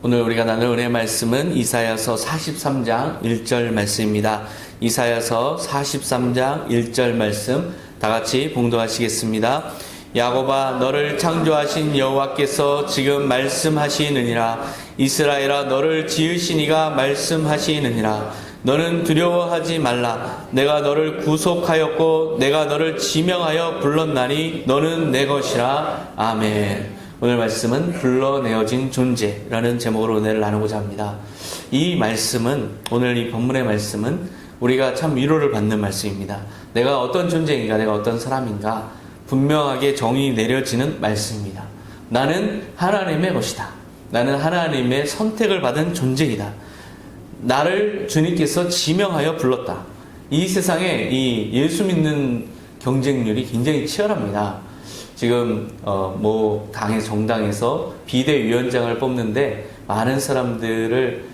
오늘 우리가 나눌 은혜 말씀은 이사야서 43장 1절 말씀입니다. 이사야서 43장 1절 말씀 다 같이 봉독하시겠습니다. 야곱아, 너를 창조하신 여호와께서 지금 말씀하시느니라. 이스라엘아, 너를 지으신 이가 말씀하시느니라. 너는 두려워하지 말라. 내가 너를 구속하였고 내가 너를 지명하여 불렀나니 너는 내 것이라. 아멘. 오늘 말씀은 불러내어진 존재라는 제목으로 은혜를 나누고자 합니다. 이 말씀은, 오늘 이 본문의 말씀은 우리가 참 위로를 받는 말씀입니다. 내가 어떤 존재인가, 내가 어떤 사람인가 분명하게 정의 내려지는 말씀입니다. 나는 하나님의 것이다. 나는 하나님의 선택을 받은 존재이다. 나를 주님께서 지명하여 불렀다. 이 세상에 이 예수 믿는 경쟁률이 굉장히 치열합니다. 지금 당의 정당에서 비대위원장을 뽑는데 많은 사람들을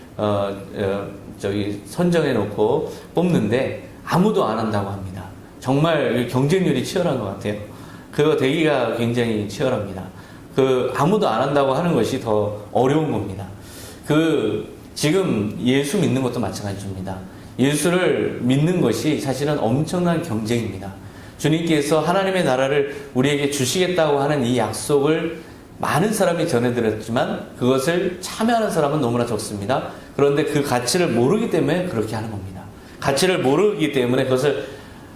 선정해 놓고 뽑는데 아무도 안 한다고 합니다. 정말 경쟁률이 치열한 것 같아요. 그거 되기가 굉장히 치열합니다. 아무도 안 한다고 하는 것이 더 어려운 겁니다. 지금 예수 믿는 것도 마찬가지입니다. 예수를 믿는 것이 사실은 엄청난 경쟁입니다. 주님께서 하나님의 나라를 우리에게 주시겠다고 하는 이 약속을 많은 사람이 전해들었지만 그것을 참여하는 사람은 너무나 적습니다. 그런데 그 가치를 모르기 때문에 그렇게 하는 겁니다. 가치를 모르기 때문에 그것을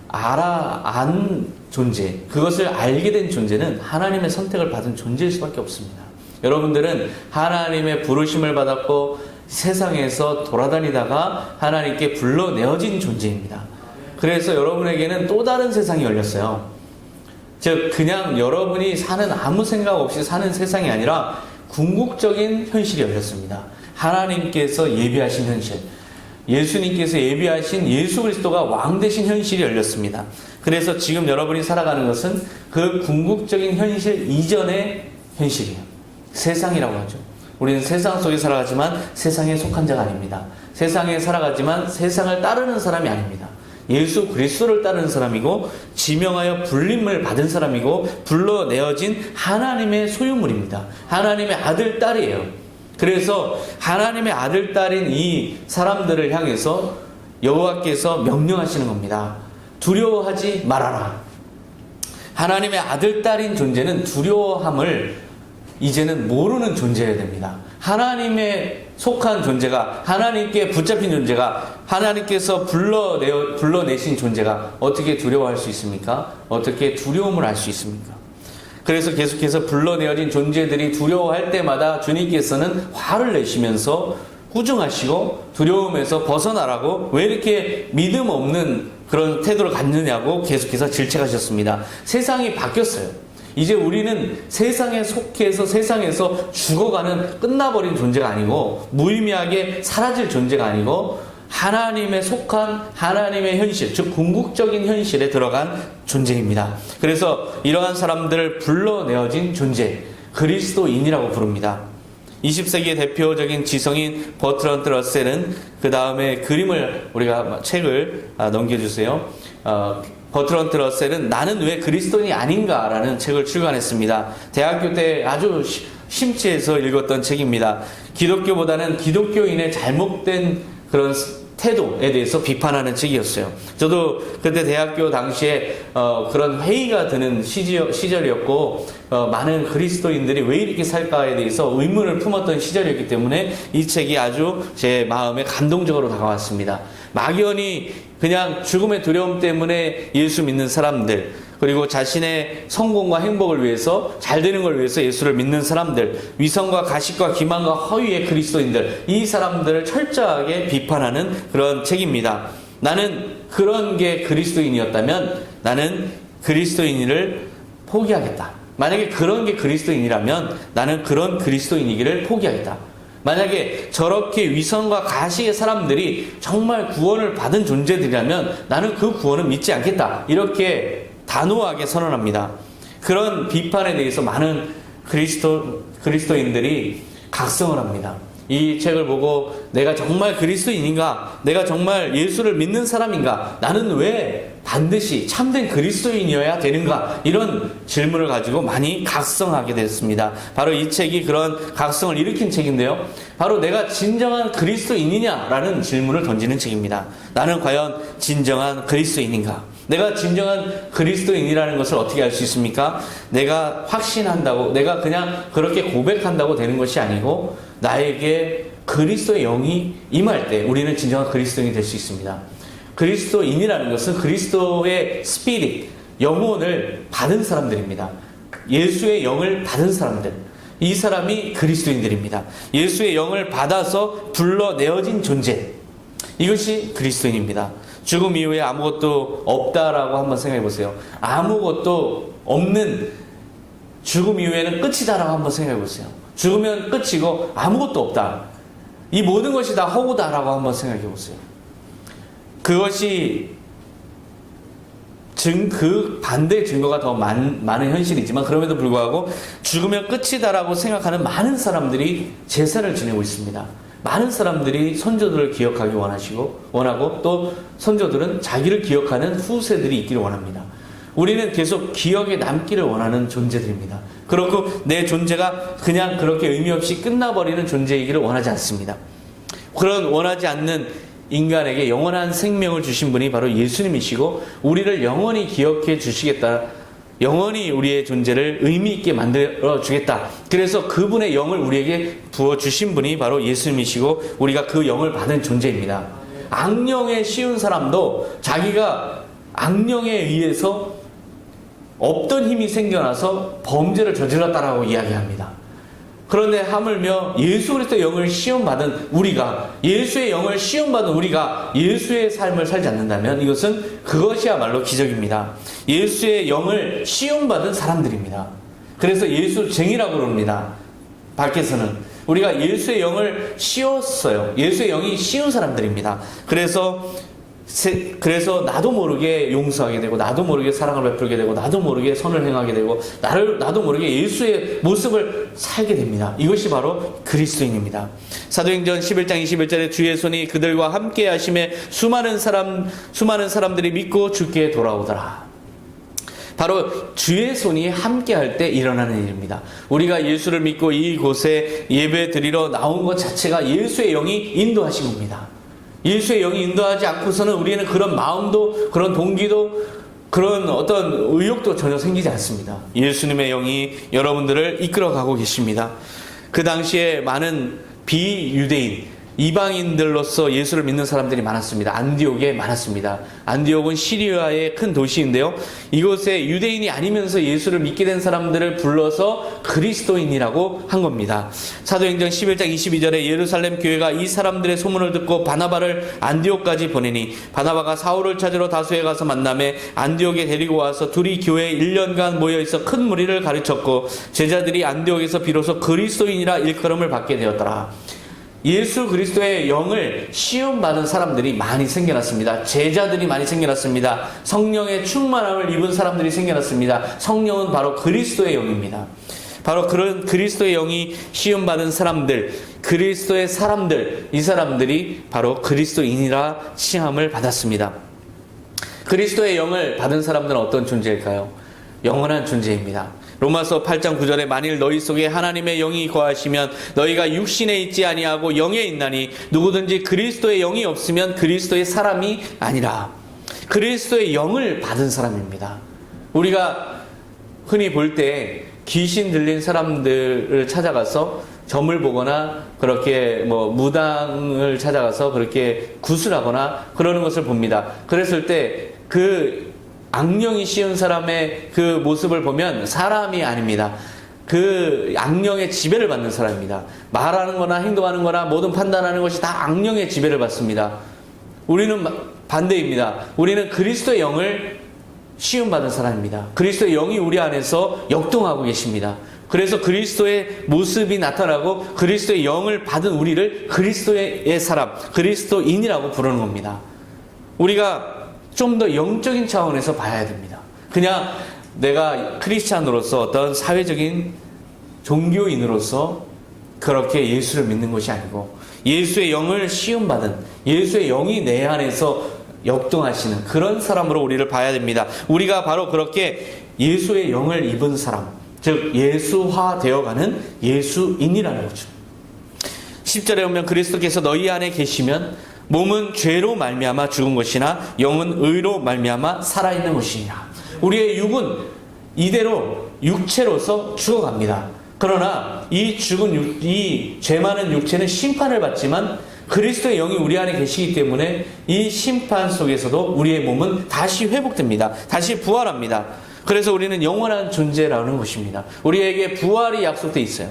안 존재, 그것을 알게 된 존재는 하나님의 선택을 받은 존재일 수밖에 없습니다. 여러분들은 하나님의 부르심을 받았고 세상에서 돌아다니다가 하나님께 불러내어진 존재입니다. 그래서 여러분에게는 또 다른 세상이 열렸어요. 즉 그냥 여러분이 사는 아무 생각 없이 사는 세상이 아니라 궁극적인 현실이 열렸습니다. 하나님께서 예비하신 현실, 예수님께서 예비하신 예수 그리스도가 왕 되신 현실이 열렸습니다. 그래서 지금 여러분이 살아가는 것은 그 궁극적인 현실 이전의 현실이에요. 세상이라고 하죠. 우리는 세상 속에 살아가지만 세상에 속한 자가 아닙니다. 세상에 살아가지만 세상을 따르는 사람이 아닙니다. 예수 그리스도를 따르는 사람이고 지명하여 불림을 받은 사람이고 불러내어진 하나님의 소유물입니다. 하나님의 아들, 딸이에요. 그래서 하나님의 아들, 딸인 이 사람들을 향해서 여호와께서 명령하시는 겁니다. 두려워하지 말아라. 하나님의 아들, 딸인 존재는 두려워함을 이제는 모르는 존재여야 됩니다. 하나님의 속한 존재가, 하나님께 붙잡힌 존재가, 하나님께서 불러내신 존재가 어떻게 두려워할 수 있습니까? 어떻게 두려움을 알 수 있습니까? 그래서 계속해서 불러내어진 존재들이 두려워할 때마다 주님께서는 화를 내시면서 꾸중하시고 두려움에서 벗어나라고, 왜 이렇게 믿음 없는 그런 태도를 갖느냐고 계속해서 질책하셨습니다. 세상이 바뀌었어요. 이제 우리는 세상에 속해서 세상에서 죽어가는 끝나버린 존재가 아니고 무의미하게 사라질 존재가 아니고 하나님에 속한 하나님의 현실, 즉 궁극적인 현실에 들어간 존재입니다. 그래서 이러한 사람들을 불러내어진 존재, 그리스도인이라고 부릅니다. 20세기의 대표적인 지성인 버트런트 러셀은 그 다음에 그림을, 우리가 책을 넘겨주세요. 버트런트 러셀은 나는 왜 그리스도인이 아닌가라는 책을 출간했습니다. 대학교 때 아주 심취해서 읽었던 책입니다. 기독교보다는 기독교인의 잘못된 그런 태도에 대해서 비판하는 책이었어요. 저도 그때 대학교 당시에 그런 회의가 드는 시절이었고 많은 그리스도인들이 왜 이렇게 살까에 대해서 의문을 품었던 시절이었기 때문에 이 책이 아주 제 마음에 감동적으로 다가왔습니다. 막연히 그냥 죽음의 두려움 때문에 예수 믿는 사람들, 그리고 자신의 성공과 행복을 위해서, 잘 되는 걸 위해서 예수를 믿는 사람들, 위선과 가식과 기만과 허위의 그리스도인들, 이 사람들을 철저하게 비판하는 그런 책입니다. 나는 그런 게 그리스도인이었다면 나는 그리스도인을 포기하겠다. 만약에 그런 게 그리스도인이라면 나는 그런 그리스도인이기를 포기하겠다. 만약에 저렇게 위선과 가식의 사람들이 정말 구원을 받은 존재들이라면 나는 그 구원을 믿지 않겠다. 이렇게 단호하게 선언합니다. 그런 비판에 대해서 많은 그리스도인들이 각성을 합니다. 이 책을 보고 내가 정말 그리스도인인가? 내가 정말 예수를 믿는 사람인가? 나는 왜 반드시 참된 그리스도인이어야 되는가? 이런 질문을 가지고 많이 각성하게 됐습니다. 바로 이 책이 그런 각성을 일으킨 책인데요. 바로 내가 진정한 그리스도인이냐라는 질문을 던지는 책입니다. 나는 과연 진정한 그리스도인인가? 내가 진정한 그리스도인이라는 것을 어떻게 알 수 있습니까? 내가 확신한다고, 내가 그냥 그렇게 고백한다고 되는 것이 아니고 나에게 그리스도의 영이 임할 때 우리는 진정한 그리스도인이 될 수 있습니다. 그리스도인이라는 것은 그리스도의 스피릿, 영혼을 받은 사람들입니다. 예수의 영을 받은 사람들, 이 사람이 그리스도인들입니다. 예수의 영을 받아서 불러내어진 존재, 이것이 그리스도인입니다. 죽음 이후에 아무것도 없다라고 한번 생각해 보세요. 아무것도 없는 죽음 이후에는 끝이다라고 한번 생각해 보세요. 죽으면 끝이고 아무것도 없다. 이 모든 것이 다 허구다라고 한번 생각해 보세요. 그것이 그 반대의 증거가 더 많은 현실이지만 그럼에도 불구하고 죽으면 끝이다라고 생각하는 많은 사람들이 제사를 지내고 있습니다. 많은 사람들이 선조들을 기억하기 원하고 또 선조들은 자기를 기억하는 후세들이 있기를 원합니다. 우리는 계속 기억에 남기를 원하는 존재들입니다. 그렇고 내 존재가 그냥 그렇게 의미 없이 끝나버리는 존재이기를 원하지 않습니다. 그런 원하지 않는 인간에게 영원한 생명을 주신 분이 바로 예수님이시고 우리를 영원히 기억해 주시겠다. 영원히 우리의 존재를 의미 있게 만들어 주겠다. 그래서 그분의 영을 우리에게 부어주신 분이 바로 예수님이시고 우리가 그 영을 받은 존재입니다. 악령에 씌운 사람도 자기가 악령에 의해서 없던 힘이 생겨나서 범죄를 저질렀다라고 이야기합니다. 그런데 하물며 예수 그리스도의 영을 시험받은 우리가, 예수의 영을 시험받은 우리가 예수의 삶을 살지 않는다면 이것은 그것이야말로 기적입니다. 예수의 영을 시험받은 사람들입니다. 그래서 예수쟁이라고 그럽니다. 밖에서는 우리가 예수의 영을 씌웠어요. 예수의 영이 씌운 사람들입니다. 그래서 나도 모르게 용서하게 되고 나도 모르게 사랑을 베풀게 되고 나도 모르게 선을 행하게 되고 나도 모르게 예수의 모습을 살게 됩니다. 이것이 바로 그리스도인입니다. 사도행전 11장 21절에 주의 손이 그들과 함께 하심에 수많은 사람들이 믿고 주께 돌아오더라. 바로 주의 손이 함께 할 때 일어나는 일입니다. 우리가 예수를 믿고 이곳에 예배 드리러 나온 것 자체가 예수의 영이 인도하신 겁니다. 예수의 영이 인도하지 않고서는 우리는 그런 마음도 그런 동기도 그런 어떤 의욕도 전혀 생기지 않습니다. 예수님의 영이 여러분들을 이끌어가고 계십니다. 그 당시에 많은 비유대인 이방인들로서 예수를 믿는 사람들이 많았습니다. 안디옥에 많았습니다. 안디옥은 시리아의 큰 도시인데요. 이곳에 유대인이 아니면서 예수를 믿게 된 사람들을 불러서 그리스도인이라고 한 겁니다. 사도행전 11장 22절에 예루살렘 교회가 이 사람들의 소문을 듣고 바나바를 안디옥까지 보내니 바나바가 사울을 찾으러 다소에 가서 만남에 안디옥에 데리고 와서 둘이 교회에 1년간 모여있어 큰 무리를 가르쳤고 제자들이 안디옥에서 비로소 그리스도인이라 일컬음을 받게 되었더라. 예수 그리스도의 영을 시험받은 사람들이 많이 생겨났습니다. 제자들이 많이 생겨났습니다. 성령의 충만함을 입은 사람들이 생겨났습니다. 성령은 바로 그리스도의 영입니다. 바로 그런 그리스도의 영이 시험받은 사람들, 그리스도의 사람들, 이 사람들이 바로 그리스도인이라 칭함을 받았습니다. 그리스도의 영을 받은 사람들은 어떤 존재일까요? 영원한 존재입니다. 로마서 8장 9절에 만일 너희 속에 하나님의 영이 거하시면 너희가 육신에 있지 아니하고 영에 있나니 누구든지 그리스도의 영이 없으면 그리스도의 사람이 아니라. 그리스도의 영을 받은 사람입니다. 우리가 흔히 볼 때 귀신 들린 사람들을 찾아가서 점을 보거나 그렇게 무당을 찾아가서 그렇게 구슬하거나 그러는 것을 봅니다. 그랬을 때 그 악령이 씌운 사람의 그 모습을 보면 사람이 아닙니다. 그 악령의 지배를 받는 사람입니다. 말하는 거나 행동하는 거나 모든 판단하는 것이 다 악령의 지배를 받습니다. 우리는 반대입니다. 우리는 그리스도의 영을 시험받은 사람입니다. 그리스도의 영이 우리 안에서 역동하고 계십니다. 그래서 그리스도의 모습이 나타나고 그리스도의 영을 받은 우리를 그리스도의 사람, 그리스도인이라고 부르는 겁니다. 우리가 좀 더 영적인 차원에서 봐야 됩니다. 그냥 내가 크리스찬으로서 어떤 사회적인 종교인으로서 그렇게 예수를 믿는 것이 아니고 예수의 영을 시험받은, 예수의 영이 내 안에서 역동하시는 그런 사람으로 우리를 봐야 됩니다. 우리가 바로 그렇게 예수의 영을 입은 사람, 즉 예수화 되어가는 예수인이라는 거죠. 10절에 보면 그리스도께서 너희 안에 계시면 몸은 죄로 말미암아 죽은 것이나 영은 의로 말미암아 살아있는 것이니라. 우리의 육은 이대로 육체로서 죽어갑니다. 그러나 이 죽은 이 죄 많은 육체는 심판을 받지만 그리스도의 영이 우리 안에 계시기 때문에 이 심판 속에서도 우리의 몸은 다시 회복됩니다. 다시 부활합니다. 그래서 우리는 영원한 존재라는 것입니다. 우리에게 부활이 약속되어 있어요.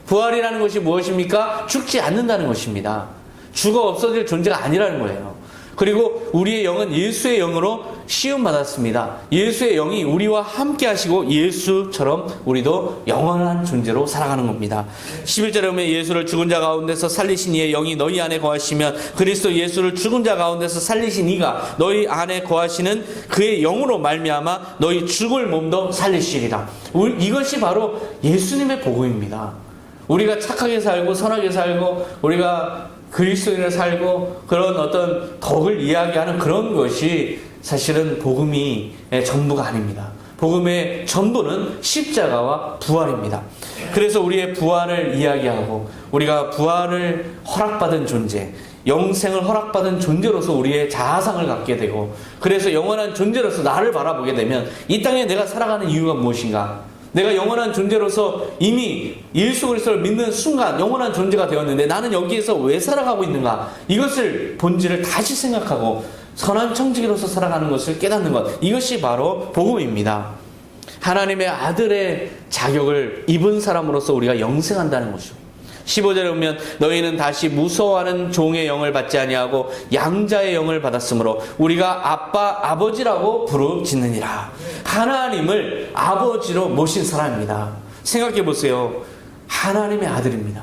부활이라는 것이 무엇입니까? 죽지 않는다는 것입니다. 죽어 없어질 존재가 아니라는 거예요. 그리고 우리의 영은 예수의 영으로 시험받았습니다. 예수의 영이 우리와 함께 하시고 예수처럼 우리도 영원한 존재로 살아가는 겁니다. 11절에 보면 예수를 죽은 자 가운데서 살리신 이의 영이 너희 안에 거하시면 그리스도 예수를 죽은 자 가운데서 살리신 이가 너희 안에 거하시는 그의 영으로 말미암아 너희 죽을 몸도 살리시리라. 이것이 바로 예수님의 복음입니다. 우리가 착하게 살고 선하게 살고 우리가 그리스도인을 살고 그런 어떤 덕을 이야기하는 그런 것이 사실은 복음이 전부가 아닙니다. 복음의 전부는 십자가와 부활입니다. 그래서 우리의 부활을 이야기하고 우리가 부활을 허락받은 존재, 영생을 허락받은 존재로서 우리의 자아상을 갖게 되고 그래서 영원한 존재로서 나를 바라보게 되면 이 땅에 내가 살아가는 이유가 무엇인가? 내가 영원한 존재로서 이미 예수 그리스도를 믿는 순간 영원한 존재가 되었는데 나는 여기에서 왜 살아가고 있는가? 이것을 본질을 다시 생각하고 선한 청지기로서 살아가는 것을 깨닫는 것. 이것이 바로 복음입니다. 하나님의 아들의 자격을 입은 사람으로서 우리가 영생한다는 것이죠. 15절에 보면 너희는 다시 무서워하는 종의 영을 받지 아니하고 양자의 영을 받았으므로 우리가 아빠 아버지라고 부르짖느니라. 하나님을 아버지로 모신 사람입니다. 생각해 보세요. 하나님의 아들입니다.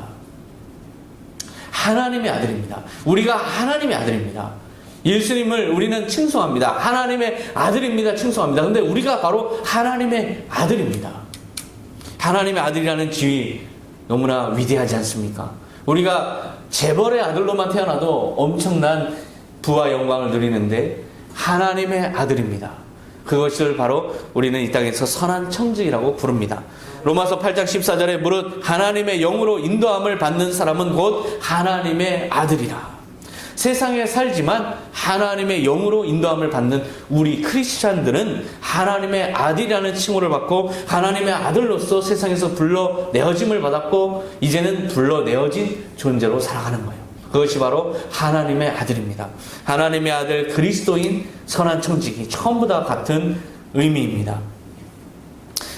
하나님의 아들입니다. 우리가 하나님의 아들입니다. 예수님을 우리는 칭송합니다. 하나님의 아들입니다. 칭송합니다. 근데 우리가 바로 하나님의 아들입니다. 하나님의 아들이라는 지위 너무나 위대하지 않습니까? 우리가 재벌의 아들로만 태어나도 엄청난 부와 영광을 누리는데 하나님의 아들입니다. 그것을 바로 우리는 이 땅에서 선한 청지기라고 부릅니다. 로마서 8장 14절에 무릇 하나님의 영으로 인도함을 받는 사람은 곧 하나님의 아들이라. 세상에 살지만 하나님의 영으로 인도함을 받는 우리 크리스찬들은 하나님의 아들이라는 칭호를 받고 하나님의 아들로서 세상에서 불러내어짐을 받았고 이제는 불러내어진 존재로 살아가는 거예요. 그것이 바로 하나님의 아들입니다. 하나님의 아들 그리스도인 선한 청지기 처음부 다 같은 의미입니다.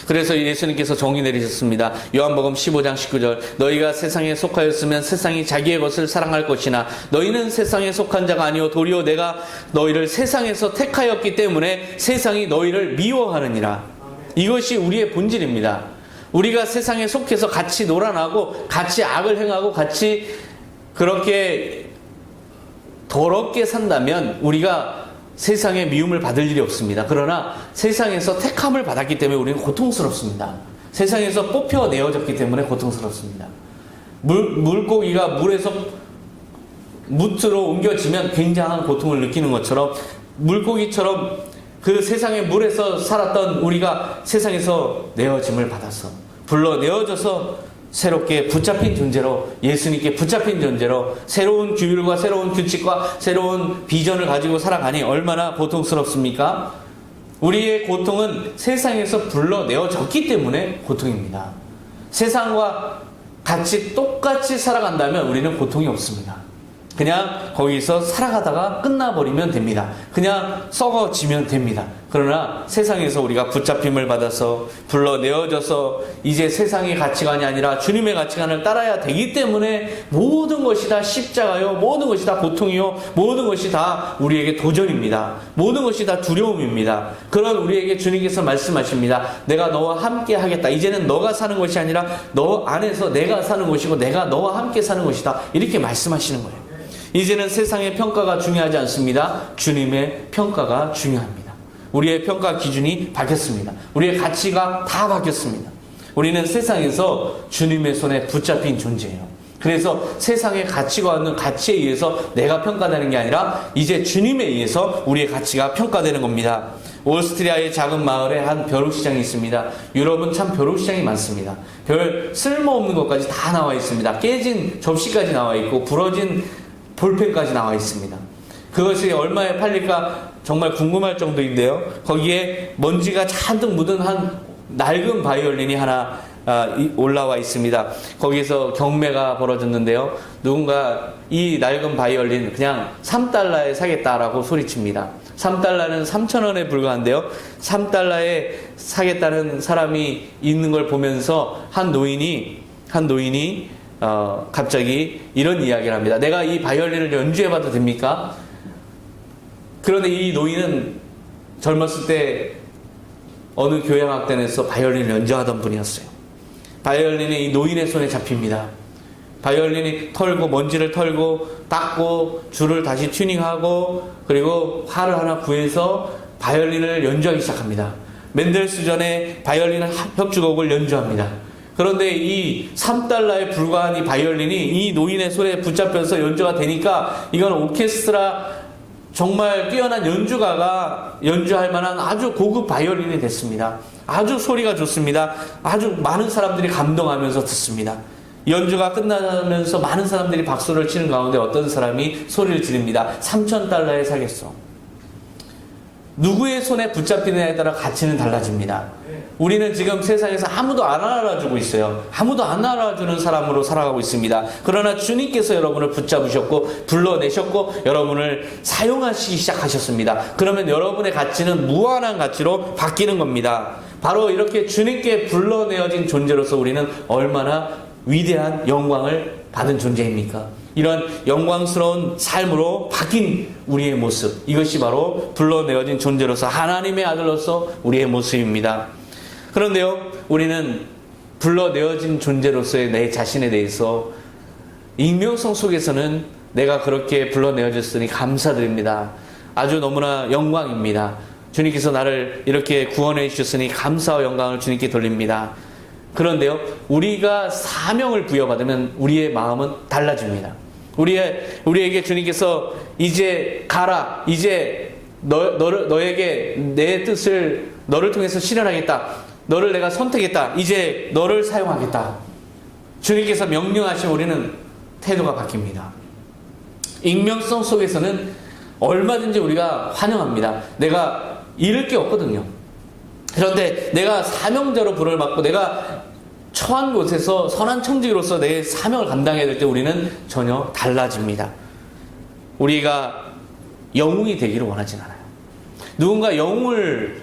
그래서 예수님께서 정의 내리셨습니다. 요한복음 15장 19절 너희가 세상에 속하였으면 세상이 자기의 것을 사랑할 것이나 너희는 세상에 속한 자가 아니요 도리어 내가 너희를 세상에서 택하였기 때문에 세상이 너희를 미워하느니라. 이것이 우리의 본질입니다. 우리가 세상에 속해서 같이 놀아나고 같이 악을 행하고 같이 그렇게 더럽게 산다면 우리가 세상의 미움을 받을 일이 없습니다. 그러나 세상에서 택함을 받았기 때문에 우리는 고통스럽습니다. 세상에서 뽑혀내어졌기 때문에 고통스럽습니다. 물고기가 물에서 뭇으로 옮겨지면 굉장한 고통을 느끼는 것처럼 물고기처럼 그 세상의 물에서 살았던 우리가 세상에서 내어짐을 받았어. 불러내어져서 새롭게 붙잡힌 존재로 예수님께 붙잡힌 존재로 새로운 규율과 새로운 규칙과 새로운 비전을 가지고 살아가니 얼마나 고통스럽습니까? 우리의 고통은 세상에서 불러내어졌기 때문에 고통입니다. 세상과 같이 똑같이 살아간다면 우리는 고통이 없습니다. 그냥 거기서 살아가다가 끝나버리면 됩니다. 그냥 썩어지면 됩니다. 그러나 세상에서 우리가 붙잡힘을 받아서 불러내어져서 이제 세상의 가치관이 아니라 주님의 가치관을 따라야 되기 때문에 모든 것이 다 십자가요, 모든 것이 다 고통이요, 모든 것이 다 우리에게 도전입니다. 모든 것이 다 두려움입니다. 그런 우리에게 주님께서 말씀하십니다. 내가 너와 함께 하겠다. 이제는 너가 사는 것이 아니라 너 안에서 내가 사는 것이고 내가 너와 함께 사는 것이다. 이렇게 말씀하시는 거예요. 이제는 세상의 평가가 중요하지 않습니다. 주님의 평가가 중요합니다. 우리의 평가 기준이 바뀌었습니다. 우리의 가치가 다 바뀌었습니다. 우리는 세상에서 주님의 손에 붙잡힌 존재예요. 그래서 세상의 가치관은 가치에 의해서 내가 평가되는 게 아니라 이제 주님에 의해서 우리의 가치가 평가되는 겁니다. 오스트리아의 작은 마을에 한 벼룩시장이 있습니다. 유럽은 참 벼룩시장이 많습니다. 별 쓸모없는 것까지 다 나와 있습니다. 깨진 접시까지 나와 있고 부러진 볼펜까지 나와 있습니다. 그것이 얼마에 팔릴까 정말 궁금할 정도인데요. 거기에 먼지가 잔뜩 묻은 한 낡은 바이올린이 하나 올라와 있습니다. 거기서 경매가 벌어졌는데요. 누군가 이 낡은 바이올린 그냥 3달러에 사겠다라고 소리칩니다. 3달러는 3,000원에 불과한데요. 3달러에 사겠다는 사람이 있는 걸 보면서 한 노인이 갑자기 이런 이야기를 합니다. 내가 이 바이올린을 연주해봐도 됩니까? 그런데 이 노인은 젊었을 때 어느 교향악단에서 바이올린을 연주하던 분이었어요. 바이올린이 이 노인의 손에 잡힙니다. 바이올린이 털고 먼지를 털고 닦고 줄을 다시 튜닝하고 그리고 활을 하나 구해서 바이올린을 연주하기 시작합니다. 멘델스존의 바이올린 협주곡을 연주합니다. 그런데 이 3달러에 불과한 이 바이올린이 이 노인의 손에 붙잡혀서 연주가 되니까 이건 오케스트라 정말 뛰어난 연주가가 연주할 만한 아주 고급 바이올린이 됐습니다. 아주 소리가 좋습니다. 아주 많은 사람들이 감동하면서 듣습니다. 연주가 끝나면서 많은 사람들이 박수를 치는 가운데 어떤 사람이 소리를 지릅니다. 3,000달러에 사겠어. 누구의 손에 붙잡히느냐에 따라 가치는 달라집니다. 우리는 지금 세상에서 아무도 안 알아주고 있어요. 아무도 안 알아주는 사람으로 살아가고 있습니다. 그러나 주님께서 여러분을 붙잡으셨고 불러내셨고 여러분을 사용하시기 시작하셨습니다. 그러면 여러분의 가치는 무한한 가치로 바뀌는 겁니다. 바로 이렇게 주님께 불러내어진 존재로서 우리는 얼마나 위대한 영광을 받은 존재입니까? 이런 영광스러운 삶으로 바뀐 우리의 모습, 이것이 바로 불러내어진 존재로서 하나님의 아들로서 우리의 모습입니다. 그런데요, 우리는 불러내어진 존재로서의 내 자신에 대해서 익명성 속에서는 내가 그렇게 불러내어졌으니 감사드립니다. 아주 너무나 영광입니다. 주님께서 나를 이렇게 구원해 주셨으니 감사와 영광을 주님께 돌립니다. 그런데요, 우리가 사명을 부여받으면 우리의 마음은 달라집니다. 우리에게 주님께서 이제 가라, 이제 너에게 내 뜻을 너를 통해서 실현하겠다, 너를 내가 선택했다, 이제 너를 사용하겠다. 주님께서 명령하시면 우리는 태도가 바뀝니다. 익명성 속에서는 얼마든지 우리가 환영합니다. 내가 잃을 게 없거든요. 그런데 내가 사명자로 부름을 받고 내가 처한 곳에서 선한 청지기로서 내 사명을 감당해야 될 때 우리는 전혀 달라집니다. 우리가 영웅이 되기를 원하진 않아요. 누군가 영웅을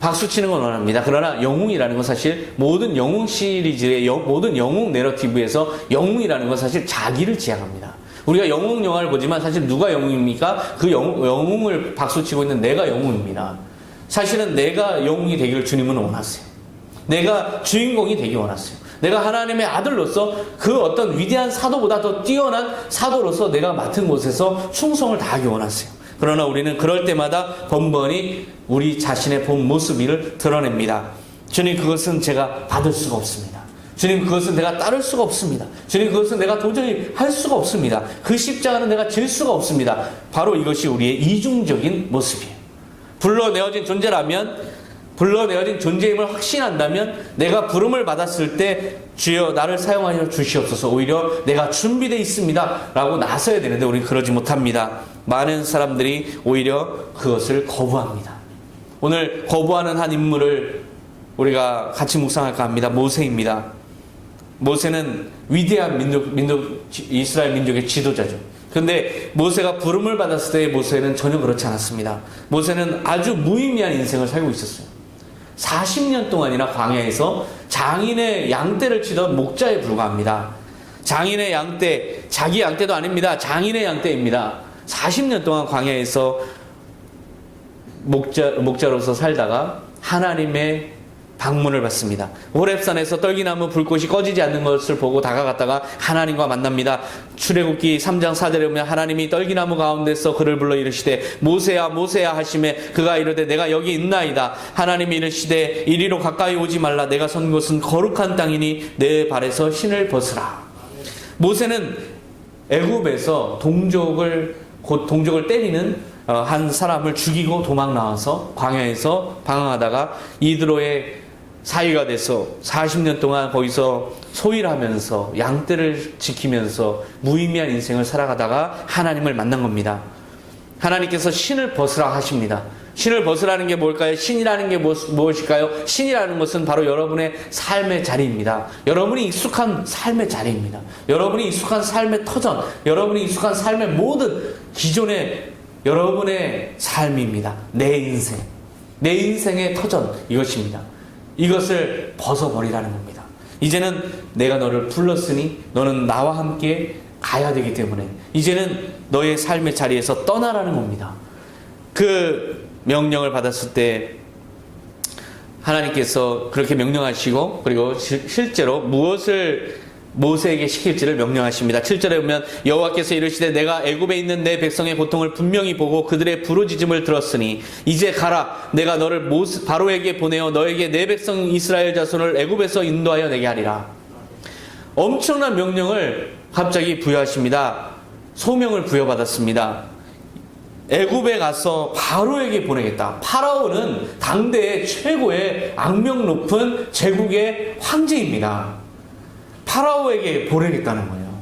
박수치는 건 원합니다. 그러나 영웅이라는 건 사실 모든 영웅 시리즈의 모든 영웅 내러티브에서 영웅이라는 건 사실 자기를 지향합니다. 우리가 영웅 영화를 보지만 사실 누가 영웅입니까? 그 영웅을 박수치고 있는 내가 영웅입니다. 사실은 내가 영웅이 되기를 주님은 원하세요. 내가 주인공이 되기 원하세요. 내가 하나님의 아들로서 그 어떤 위대한 사도보다 더 뛰어난 사도로서 내가 맡은 곳에서 충성을 다하기 원하세요. 그러나 우리는 그럴 때마다 번번이 우리 자신의 본 모습을 드러냅니다. 주님, 그것은 제가 받을 수가 없습니다. 주님, 그것은 내가 따를 수가 없습니다. 주님, 그것은 내가 도저히 할 수가 없습니다. 그 십자가는 내가 질 수가 없습니다. 바로 이것이 우리의 이중적인 모습이에요. 불러내어진 존재라면, 불러내어진 존재임을 확신한다면 내가 부름을 받았을 때 주여 나를 사용하여 주시옵소서, 오히려 내가 준비되어 있습니다 라고 나서야 되는데 우리는 그러지 못합니다. 많은 사람들이 오히려 그것을 거부합니다. 오늘 거부하는 한 인물을 우리가 같이 묵상할까 합니다. 모세입니다. 모세는 위대한 이스라엘 민족의 지도자죠. 그런데 모세가 부름을 받았을 때의 모세는 전혀 그렇지 않았습니다. 모세는 아주 무의미한 인생을 살고 있었어요. 40년 동안이나 광야에서 장인의 양떼를 치던 목자에 불과합니다. 장인의 양떼, 자기 양떼도 아닙니다. 장인의 양떼입니다. 40년 동안 광야에서 목자로서 살다가 하나님의 방문을 받습니다. 호렙산에서 떨기나무 불꽃이 꺼지지 않는 것을 보고 다가갔다가 하나님과 만납니다. 출애굽기 3장 4절에 보면 하나님이 떨기나무 가운데서 그를 불러 이르시되 모세야 모세야 하시매 그가 이르되 내가 여기 있나이다. 하나님이 이르시되 이리로 가까이 오지 말라. 내가 선 곳은 거룩한 땅이니 내 발에서 신을 벗으라. 모세는 애굽에서 동족을 때리는 한 사람을 죽이고 도망 나와서 광야에서 방황하다가 이드로의 사위가 돼서 40년 동안 거기서 소일하면서 양떼를 지키면서 무의미한 인생을 살아가다가 하나님을 만난 겁니다. 하나님께서 신을 벗으라 하십니다. 신을 벗으라는 게 뭘까요? 신이라는 게 무엇일까요? 신이라는 것은 바로 여러분의 삶의 자리입니다. 여러분이 익숙한 삶의 자리입니다. 여러분이 익숙한 삶의 터전, 여러분이 익숙한 삶의 모든 기존의 여러분의 삶입니다. 내 인생, 내 인생의 터전, 이것입니다. 이것을 벗어버리라는 겁니다. 이제는 내가 너를 불렀으니 너는 나와 함께 가야 되기 때문에 이제는 너의 삶의 자리에서 떠나라는 겁니다. 그 명령을 받았을 때 하나님께서 그렇게 명령하시고 그리고 실제로 무엇을 모세에게 시킬지를 명령하십니다. 7절에 보면 여호와께서 이르시되 내가 애굽에 있는 내 백성의 고통을 분명히 보고 그들의 부르짖음을 들었으니 이제 가라. 내가 너를 바로에게 보내어 너에게 내 백성 이스라엘 자손을 애굽에서 인도하여 내게 하리라. 엄청난 명령을 갑자기 부여하십니다. 소명을 부여받았습니다. 애굽에 가서 바로에게 보내겠다. 파라오는 당대의 최고의 악명 높은 제국의 황제입니다. 파라오에게 보내겠다는 거예요.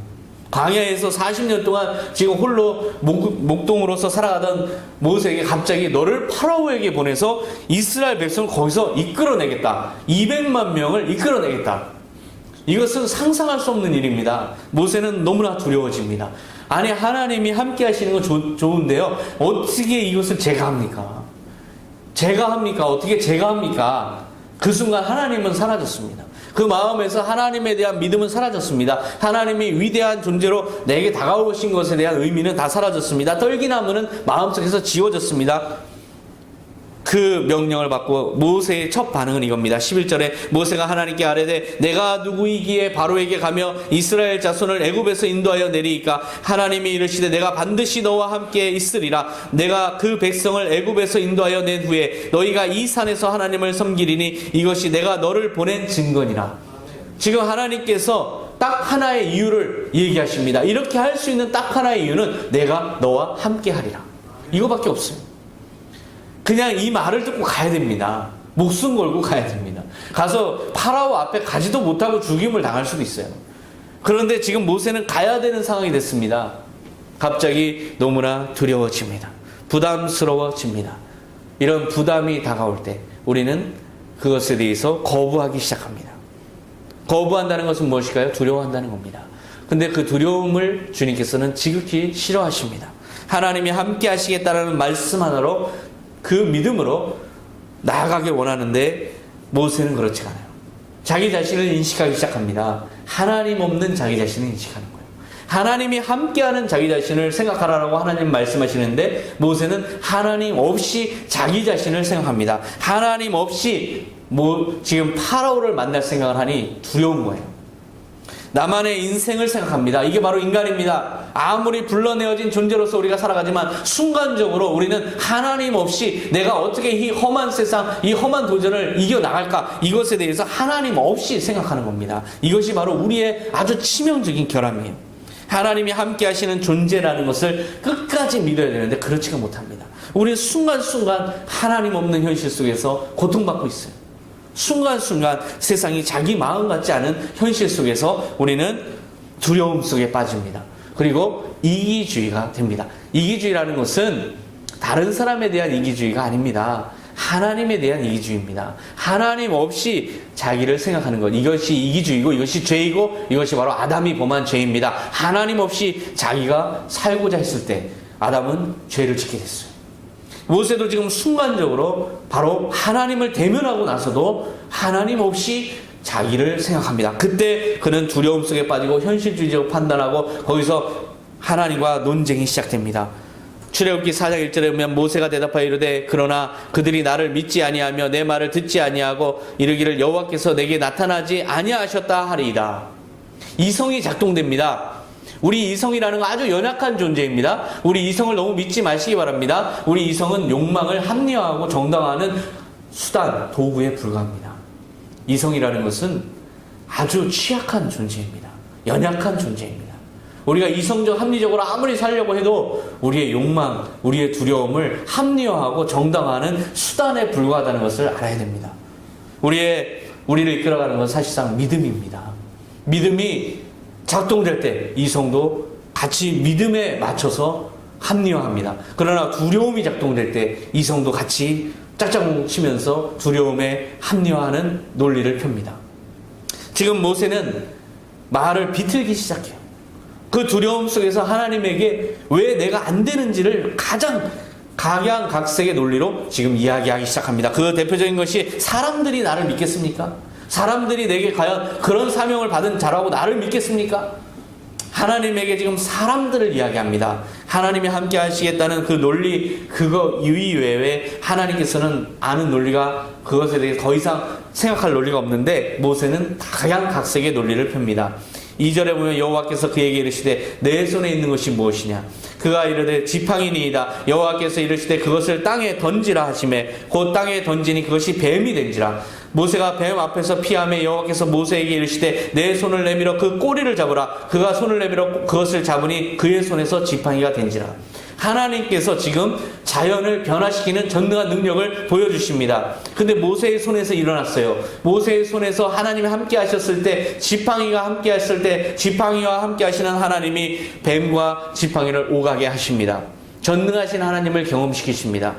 광야에서 40년 동안 지금 홀로 목동으로서 살아가던 모세에게 갑자기 너를 파라오에게 보내서 이스라엘 백성을 거기서 이끌어내겠다. 200만 명을 이끌어내겠다. 이것은 상상할 수 없는 일입니다. 모세는 너무나 두려워집니다. 아니, 하나님이 함께 하시는 건 좋은데요. 어떻게 이것을 제가 합니까? 제가 합니까? 어떻게 제가 합니까? 그 순간 하나님은 사라졌습니다. 그 마음에서 하나님에 대한 믿음은 사라졌습니다. 하나님이 위대한 존재로 내게 다가오신 것에 대한 의미는 다 사라졌습니다. 떨기나무는 마음속에서 지워졌습니다. 그 명령을 받고 모세의 첫 반응은 이겁니다. 11절에 모세가 하나님께 아뢰되 내가 누구이기에 바로에게 가며 이스라엘 자손을 애굽에서 인도하여 내리이까. 하나님이 이르시되 내가 반드시 너와 함께 있으리라. 내가 그 백성을 애굽에서 인도하여 낸 후에 너희가 이 산에서 하나님을 섬기리니 이것이 내가 너를 보낸 증거니라. 지금 하나님께서 딱 하나의 이유를 얘기하십니다. 이렇게 할 수 있는 딱 하나의 이유는 내가 너와 함께 하리라. 이거밖에 없어요. 그냥 이 말을 듣고 가야 됩니다. 목숨 걸고 가야 됩니다. 가서 파라오 앞에 가지도 못하고 죽임을 당할 수도 있어요. 그런데 지금 모세는 가야 되는 상황이 됐습니다. 갑자기 너무나 두려워집니다. 부담스러워집니다. 이런 부담이 다가올 때 우리는 그것에 대해서 거부하기 시작합니다. 거부한다는 것은 무엇일까요? 두려워한다는 겁니다. 근데 그 두려움을 주님께서는 지극히 싫어하십니다. 하나님이 함께 하시겠다라는 말씀 하나로 그 믿음으로 나아가길 원하는데 모세는 그렇지 않아요. 자기 자신을 인식하기 시작합니다. 하나님 없는 자기 자신을 인식하는 거예요. 하나님이 함께하는 자기 자신을 생각하라고 하나님 말씀하시는데 모세는 하나님 없이 자기 자신을 생각합니다. 하나님 없이 지금 파라오를 만날 생각을 하니 두려운 거예요. 나만의 인생을 생각합니다. 이게 바로 인간입니다. 아무리 불러내어진 존재로서 우리가 살아가지만 순간적으로 우리는 하나님 없이 내가 어떻게 이 험한 세상, 이 험한 도전을 이겨나갈까? 이것에 대해서 하나님 없이 생각하는 겁니다. 이것이 바로 우리의 아주 치명적인 결함이에요. 하나님이 함께 하시는 존재라는 것을 끝까지 믿어야 되는데 그렇지가 못합니다. 우리는 순간순간 하나님 없는 현실 속에서 고통받고 있어요. 순간순간 세상이 자기 마음 같지 않은 현실 속에서 우리는 두려움 속에 빠집니다. 그리고 이기주의가 됩니다. 이기주의라는 것은 다른 사람에 대한 이기주의가 아닙니다. 하나님에 대한 이기주의입니다. 하나님 없이 자기를 생각하는 것, 이것이 이기주의고 이것이 죄이고 이것이 바로 아담이 범한 죄입니다. 하나님 없이 자기가 살고자 했을 때 아담은 죄를 짓게 됐어요. 모세도 지금 순간적으로 바로 하나님을 대면하고 나서도 하나님 없이 자기를 생각합니다. 그때 그는 두려움 속에 빠지고 현실주의적으로 판단하고 거기서 하나님과 논쟁이 시작됩니다. 출애굽기 4장 1절에 보면 모세가 대답하여 이르되 그러나 그들이 나를 믿지 아니하며 내 말을 듣지 아니하고 이르기를 여호와께서 내게 나타나지 아니하셨다 하리이다. 이성이 작동됩니다. 우리 이성이라는 건 아주 연약한 존재입니다. 우리 이성을 너무 믿지 마시기 바랍니다. 우리 이성은 욕망을 합리화하고 정당화하는 수단, 도구에 불과합니다. 이성이라는 것은 아주 취약한 존재입니다. 연약한 존재입니다. 우리가 이성적 합리적으로 아무리 살려고 해도 우리의 욕망, 우리의 두려움을 합리화하고 정당화하는 수단에 불과하다는 것을 알아야 됩니다. 우리를 이끌어가는 건 사실상 믿음입니다. 믿음이 작동될 때 이성도 같이 믿음에 맞춰서 합리화합니다. 그러나 두려움이 작동될 때 이성도 같이 짝짝 치면서 두려움에 합리화하는 논리를 펴니다. 지금 모세는 말을 비틀기 시작해요. 그 두려움 속에서 하나님에게 왜 내가 안 되는지를 가장 각양각색의 논리로 지금 이야기하기 시작합니다. 그 대표적인 것이 사람들이 나를 믿겠습니까? 사람들이 내게 과연 그런 사명을 받은 자라고 나를 믿겠습니까? 하나님에게 지금 사람들을 이야기합니다. 하나님이 함께 하시겠다는 그 논리, 그거 이외에 하나님께서는 아는 논리가 그것에 대해 더 이상 생각할 논리가 없는데 모세는 각양각색의 논리를 펴니다. 2절에 보면 여호와께서 그에게 이르시되 내 손에 있는 것이 무엇이냐? 그가 이르되 지팡이니이다. 여호와께서 이르시되 그것을 땅에 던지라 하시매 곧 땅에 던지니 그것이 뱀이 된지라. 모세가 뱀 앞에서 피하며 여호와께서 모세에게 이르시되 내 손을 내밀어 그 꼬리를 잡으라. 그가 손을 내밀어 그것을 잡으니 그의 손에서 지팡이가 된지라. 하나님께서 지금 자연을 변화시키는 전능한 능력을 보여주십니다. 근데 모세의 손에서 일어났어요. 모세의 손에서 하나님이 함께 하셨을 때, 지팡이가 함께 했을 때, 지팡이와 함께 하시는 하나님이 뱀과 지팡이를 오가게 하십니다. 전능하신 하나님을 경험시키십니다.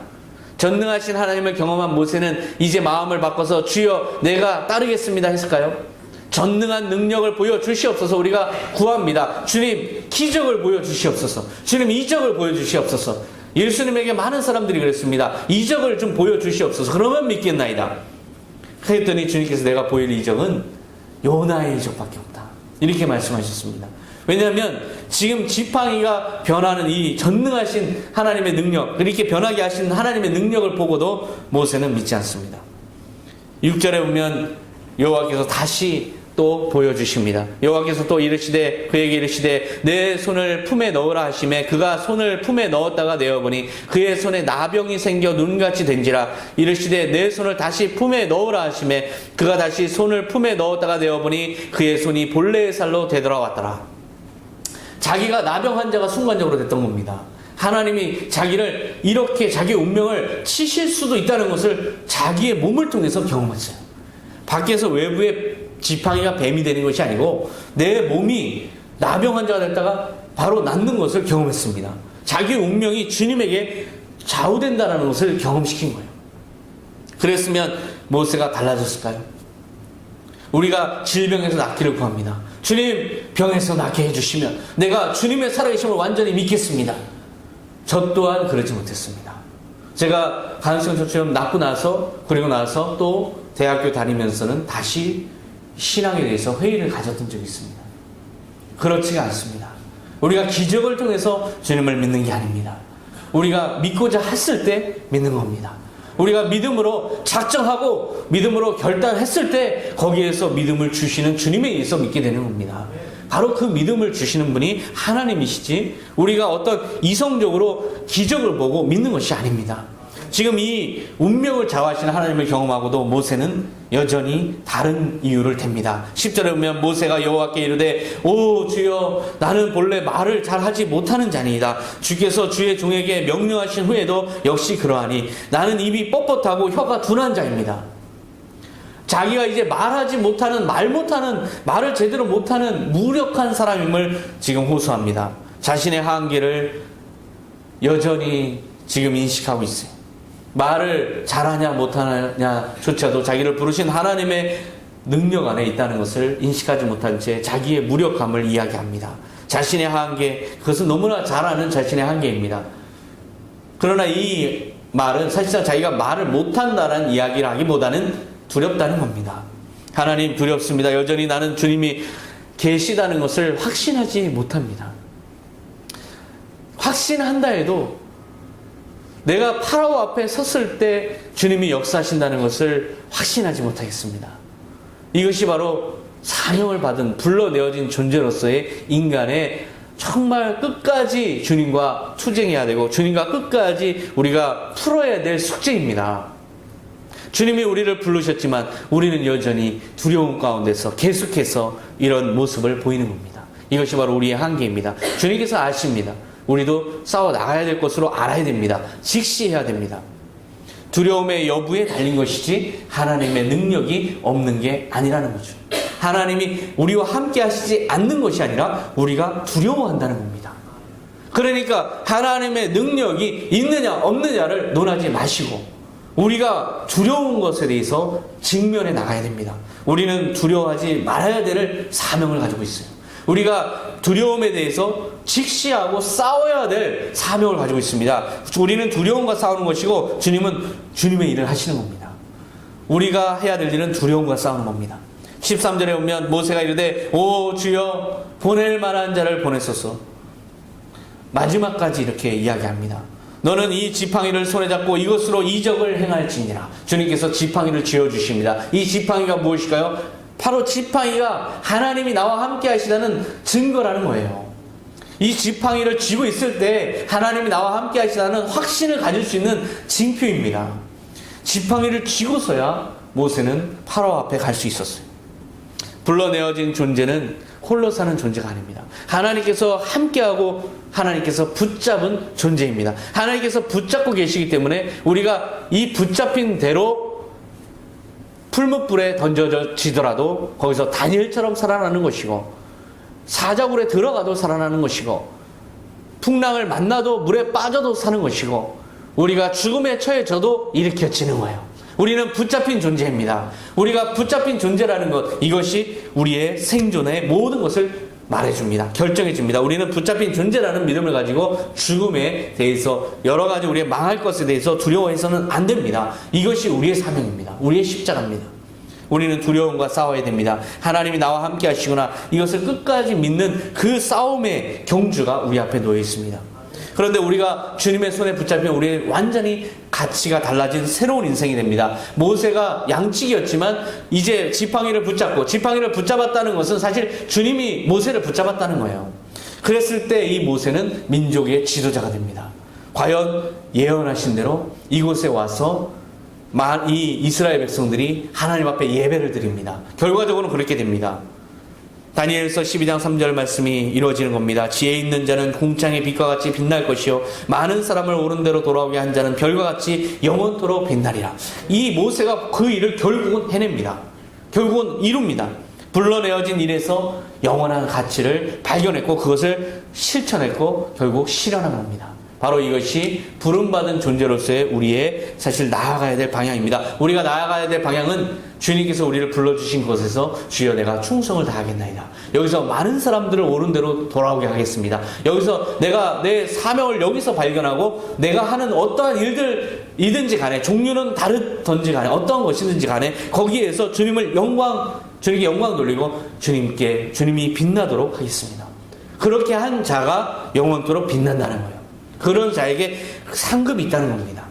전능하신 하나님을 경험한 모세는 이제 마음을 바꿔서 주여 내가 따르겠습니다 했을까요? 전능한 능력을 보여주시옵소서 우리가 구합니다. 주님 기적을 보여주시옵소서. 주님 이적을 보여주시옵소서. 예수님에게 많은 사람들이 그랬습니다. 이적을 좀 보여주시옵소서. 그러면 믿겠나이다. 그랬더니 주님께서 내가 보일 이적은 요나의 이적밖에 없다. 이렇게 말씀하셨습니다. 왜냐하면 지금 지팡이가 변하는 이 전능하신 하나님의 능력, 이렇게 변하게 하신 하나님의 능력을 보고도 모세는 믿지 않습니다. 6절에 보면 여호와께서 다시 또 보여주십니다. 여호와께서 또 이르시되 그에게 이르시되 내 손을 품에 넣으라 하시매 그가 손을 품에 넣었다가 내어보니 그의 손에 나병이 생겨 눈같이 된지라. 이르시되 내 손을 다시 품에 넣으라 하시매 그가 다시 손을 품에 넣었다가 내어보니 그의 손이 본래의 살로 되돌아왔더라. 자기가 나병 환자가 순간적으로 됐던 겁니다. 하나님이 자기를 이렇게 자기의 운명을 치실 수도 있다는 것을 자기의 몸을 통해서 경험했어요. 밖에서 외부에 지팡이가 뱀이 되는 것이 아니고 내 몸이 나병 환자가 됐다가 바로 낫는 것을 경험했습니다. 자기의 운명이 주님에게 좌우된다는 것을 경험시킨 거예요. 그랬으면 모세가 달라졌을까요? 우리가 질병에서 낫기를 구합니다. 주님 병에서 낫게 해주시면 내가 주님의 살아계심을 완전히 믿겠습니다. 저 또한 그러지 못했습니다. 제가 간수형 저처럼 낫고 나서 그리고 나서 또 대학교 다니면서는 다시 신앙에 대해서 회의를 가졌던 적이 있습니다. 그렇지가 않습니다. 우리가 기적을 통해서 주님을 믿는 게 아닙니다. 우리가 믿고자 했을 때 믿는 겁니다. 우리가 믿음으로 작정하고 믿음으로 결단했을 때 거기에서 믿음을 주시는 주님에 의해서 믿게 되는 겁니다. 바로 그 믿음을 주시는 분이 하나님이시지 우리가 어떤 이성적으로 기적을 보고 믿는 것이 아닙니다. 지금 이 운명을 좌우하시는 하나님을 경험하고도 모세는 여전히 다른 이유를 댑니다. 10절에 보면 모세가 여호와께 이르되 오 주여 나는 본래 말을 잘하지 못하는 자니이다. 주께서 주의 종에게 명령하신 후에도 역시 그러하니 나는 입이 뻣뻣하고 혀가 둔한 자입니다. 자기가 이제 말하지 못하는 말을 제대로 못하는 무력한 사람임을 지금 호소합니다. 자신의 한계를 여전히 지금 인식하고 있어요. 말을 잘하냐 못하냐조차도 자기를 부르신 하나님의 능력 안에 있다는 것을 인식하지 못한 채 자기의 무력함을 이야기합니다. 자신의 한계, 그것은 너무나 잘 아는 자신의 한계입니다. 그러나 이 말은 사실상 자기가 말을 못한다는 이야기를 하기보다는 두렵다는 겁니다. 하나님 두렵습니다. 여전히 나는 주님이 계시다는 것을 확신하지 못합니다. 확신한다 해도 내가 파라오 앞에 섰을 때 주님이 역사하신다는 것을 확신하지 못하겠습니다. 이것이 바로 사명을 받은 불러내어진 존재로서의 인간의 정말 끝까지 주님과 투쟁해야 되고 주님과 끝까지 우리가 풀어야 될 숙제입니다. 주님이 우리를 부르셨지만 우리는 여전히 두려움 가운데서 계속해서 이런 모습을 보이는 겁니다. 이것이 바로 우리의 한계입니다. 주님께서 아십니다. 우리도 싸워 나가야 될 것으로 알아야 됩니다. 직시해야 됩니다. 두려움의 여부에 달린 것이지 하나님의 능력이 없는 게 아니라는 거죠. 하나님이 우리와 함께 하시지 않는 것이 아니라 우리가 두려워한다는 겁니다. 그러니까 하나님의 능력이 있느냐 없느냐를 논하지 마시고 우리가 두려운 것에 대해서 직면해 나가야 됩니다. 우리는 두려워하지 말아야 될 사명을 가지고 있어요. 우리가 두려움에 대해서 직시하고 싸워야 될 사명을 가지고 있습니다. 우리는 두려움과 싸우는 것이고 주님은 주님의 일을 하시는 겁니다. 우리가 해야 될 일은 두려움과 싸우는 겁니다. 13절에 보면 모세가 이르되 오 주여 보낼 만한 자를 보내소서. 마지막까지 이렇게 이야기합니다. 너는 이 지팡이를 손에 잡고 이것으로 이적을 행할지니라. 주님께서 지팡이를 쥐어주십니다. 이 지팡이가 무엇일까요? 바로 지팡이가 하나님이 나와 함께 하시다는 증거라는 거예요. 이 지팡이를 쥐고 있을 때 하나님이 나와 함께 하시다는 확신을 가질 수 있는 징표입니다. 지팡이를 쥐고서야 모세는 파라오 앞에 갈 수 있었어요. 불러내어진 존재는 홀로 사는 존재가 아닙니다. 하나님께서 함께하고 하나님께서 붙잡은 존재입니다. 하나님께서 붙잡고 계시기 때문에 우리가 이 붙잡힌 대로 풀무불에 던져지더라도 거기서 다니엘처럼 살아나는 것이고 사자굴에 들어가도 살아나는 것이고 풍랑을 만나도 물에 빠져도 사는 것이고 우리가 죽음에 처해져도 일으켜지는 거예요. 우리는 붙잡힌 존재입니다. 우리가 붙잡힌 존재라는 것, 이것이 우리의 생존의 모든 것을 말해줍니다. 결정해줍니다. 우리는 붙잡힌 존재라는 믿음을 가지고 죽음에 대해서 여러 가지 우리의 망할 것에 대해서 두려워해서는 안 됩니다. 이것이 우리의 사명입니다. 우리의 십자가입니다. 우리는 두려움과 싸워야 됩니다. 하나님이 나와 함께 하시구나. 이것을 끝까지 믿는 그 싸움의 경주가 우리 앞에 놓여 있습니다. 그런데 우리가 주님의 손에 붙잡히면 우리의 완전히 가치가 달라진 새로운 인생이 됩니다. 모세가 양치기였지만 이제 지팡이를 붙잡았다는 것은 사실 주님이 모세를 붙잡았다는 거예요. 그랬을 때 이 모세는 민족의 지도자가 됩니다. 과연 예언하신 대로 이곳에 와서 이 이스라엘 백성들이 하나님 앞에 예배를 드립니다. 결과적으로는 그렇게 됩니다. 다니엘서 12장 3절 말씀이 이루어지는 겁니다. 지혜 있는 자는 공창의 빛과 같이 빛날 것이요 많은 사람을 옳은 대로 돌아오게 한 자는 별과 같이 영원토록 빛나리라. 이 모세가 그 일을 결국은 해냅니다. 결국은 이룹니다. 불러내어진 일에서 영원한 가치를 발견했고 그것을 실천했고 결국 실현한 겁니다. 바로 이것이 부름받은 존재로서의 우리의 사실 나아가야 될 방향입니다. 우리가 나아가야 될 방향은 주님께서 우리를 불러주신 것에서 주여 내가 충성을 다하겠나이다. 여기서 많은 사람들을 옳은 대로 돌아오게 하겠습니다. 여기서 내가 내 사명을 여기서 발견하고 내가 하는 어떠한 일들이든지 간에 종류는 다르든지 간에 어떠한 것이든지 간에 거기에서 주님께 영광 돌리고 주님이 빛나도록 하겠습니다. 그렇게 한 자가 영원토록 빛난다는 거예요. 그런 자에게 상급이 있다는 겁니다.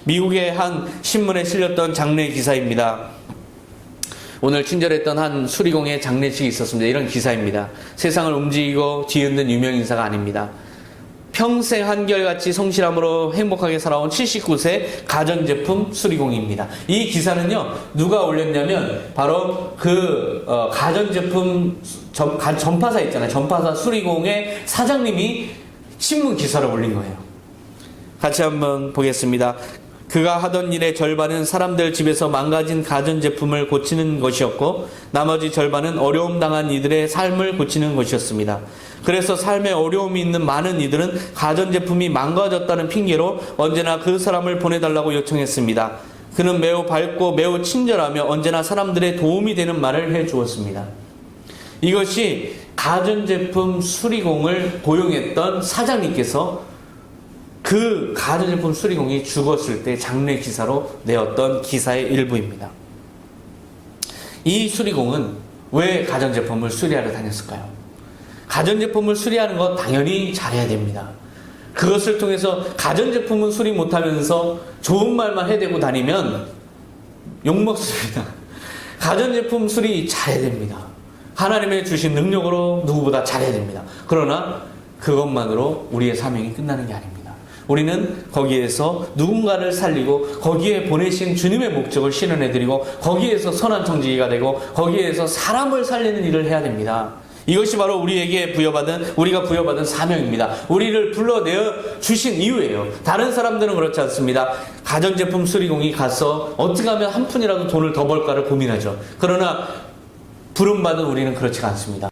미국의 한 신문에 실렸던 장례 기사입니다. 오늘 친절했던 한 수리공의 장례식이 있었습니다. 이런 기사입니다. 세상을 움직이고 뒤흔든 유명인사가 아닙니다. 평생 한결같이 성실함으로 행복하게 살아온 79세 가전제품 수리공입니다. 이 기사는요, 누가 올렸냐면 바로 가전제품 전파사 있잖아요. 전파사 수리공의 사장님이 신문 기사를 올린 거예요. 같이 한번 보겠습니다. 그가 하던 일의 절반은 사람들 집에서 망가진 가전제품을 고치는 것이었고 나머지 절반은 어려움 당한 이들의 삶을 고치는 것이었습니다. 그래서 삶에 어려움이 있는 많은 이들은 가전제품이 망가졌다는 핑계로 언제나 그 사람을 보내달라고 요청했습니다. 그는 매우 밝고 매우 친절하며 언제나 사람들의 도움이 되는 말을 해주었습니다. 이것이 가전제품 수리공을 고용했던 사장님께서 그 가전제품 수리공이 죽었을 때 장례 기사로 내었던 기사의 일부입니다. 이 수리공은 왜 가전제품을 수리하러 다녔을까요? 가전제품을 수리하는 건 당연히 잘해야 됩니다. 그것을 통해서 가전제품은 수리 못하면서 좋은 말만 해대고 다니면 욕먹습니다. 가전제품 수리 잘해야 됩니다. 하나님의 주신 능력으로 누구보다 잘해야 됩니다. 그러나 그것만으로 우리의 사명이 끝나는 게 아닙니다. 우리는 거기에서 누군가를 살리고 거기에 보내신 주님의 목적을 실현해드리고 거기에서 선한 청지기가 되고 거기에서 사람을 살리는 일을 해야 됩니다. 이것이 바로 우리가 부여받은 사명입니다. 우리를 불러내어 주신 이유예요. 다른 사람들은 그렇지 않습니다. 가전제품 수리공이 가서 어떻게 하면 한 푼이라도 돈을 더 벌까를 고민하죠. 그러나 부름받은 우리는 그렇지가 않습니다.